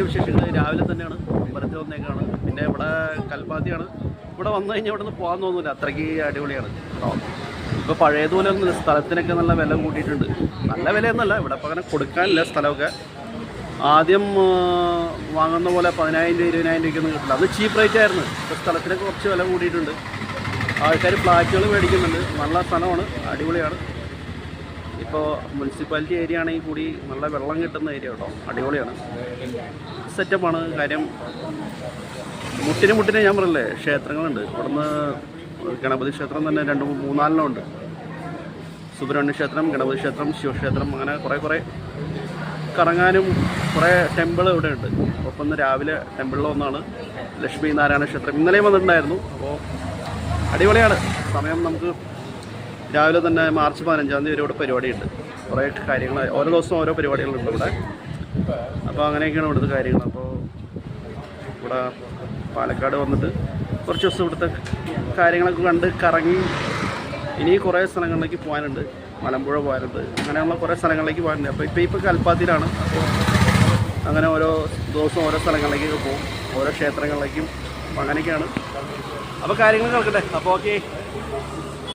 എന്തൊക്കെയുണ്ട് വിശേഷങ്ങൾ? രാവിലെ തന്നെയാണ് അമ്പലത്തിൽ വന്നേക്കാണ്. പിന്നെ ഇവിടെ കൽപ്പാത്തിയാണ്. ഇവിടെ വന്നു കഴിഞ്ഞാൽ ഇവിടെ നിന്ന് പോകാൻ തോന്നില്ല, അത്രയ്ക്ക് അടിപൊളിയാണ് കേട്ടോ. ഇപ്പോൾ പഴയതുപോലെ ഒന്നും സ്ഥലത്തിനൊക്കെ നല്ല വില കൂട്ടിയിട്ടുണ്ട്. നല്ല വിലയൊന്നുമല്ല, ഇവിടെ ഇപ്പോൾ അങ്ങനെ കൊടുക്കാനില്ല സ്ഥലമൊക്കെ. ആദ്യം വാങ്ങുന്ന പോലെ 10,000 രൂപ 20,000 രൂപയ്ക്കൊന്നും കിട്ടില്ല. അത് ചീപ്പ് റേറ്റ് ആയിരുന്നു. ഇപ്പോൾ സ്ഥലത്തിനൊക്കെ കുറച്ച് വില കൂട്ടിയിട്ടുണ്ട്. ആൾക്കാർ ഫ്ലാറ്റുകൾ മേടിക്കുന്നുണ്ട്. നല്ല സ്ഥലമാണ്, അടിപൊളിയാണ്. ഇപ്പോൾ മുനിസിപ്പാലിറ്റി ഏരിയ ആണെങ്കിൽ കൂടി നല്ല വെള്ളം കിട്ടുന്ന ഏരിയ കേട്ടോ, അടിപൊളിയാണ്, സെറ്റപ്പാണ്. കാര്യം മുട്ടിന് ഞാൻ പറയല്ലേ, ക്ഷേത്രങ്ങളുണ്ട്. ഇവിടുന്ന് ഗണപതി ക്ഷേത്രം തന്നെ 2-3-4 ഉണ്ട്. സുബ്രഹ്മണ്യ ക്ഷേത്രം, ഗണപതി ക്ഷേത്രം, ശിവക്ഷേത്രം, അങ്ങനെ കുറേ കറങ്ങാനും കുറേ ടെമ്പിൾ ഇവിടെ ഉണ്ട്. ഒപ്പം ഇന്ന് രാവിലെ ടെമ്പിളിൽ ഒന്നാണ് ലക്ഷ്മി നാരായണ ക്ഷേത്രം. ഇന്നലെയും വന്നിട്ടുണ്ടായിരുന്നു. അപ്പോൾ അടിപൊളിയാണ്. സമയം നമുക്ക് രാവിലെ തന്നെ മാർച്ച് 15-ാം തീയതി വരെ ഇവിടെ പരിപാടിയുണ്ട്. കുറേ കാര്യങ്ങൾ, ഓരോ ദിവസവും ഓരോ പരിപാടികളുണ്ട് ഇവിടെ. അപ്പോൾ അങ്ങനെയൊക്കെയാണ് ഇവിടുത്തെ കാര്യങ്ങൾ. അപ്പോൾ ഇവിടെ പാലക്കാട് വന്നിട്ട് കുറച്ച് ദിവസം ഇവിടുത്തെ കാര്യങ്ങളൊക്കെ കണ്ട് കറങ്ങി ഇനി കുറേ സ്ഥലങ്ങളിലേക്ക് പോകാനുണ്ട്. മലമ്പുഴ പോകാനുണ്ട്, അങ്ങനെയുള്ള കുറേ സ്ഥലങ്ങളിലേക്ക് പോകാനുണ്ട്. അപ്പോൾ ഇപ്പോൾ കൽപ്പാത്തിയിലാണ്. അപ്പോൾ അങ്ങനെ ഓരോ ദിവസവും ഓരോ സ്ഥലങ്ങളിലേക്കൊക്കെ പോകും, ഓരോ ക്ഷേത്രങ്ങളിലേക്കും. അപ്പോൾ അങ്ങനെയൊക്കെയാണ്. അപ്പോൾ കാര്യങ്ങൾ കേൾക്കട്ടെ. അപ്പോൾ ഓക്കെ.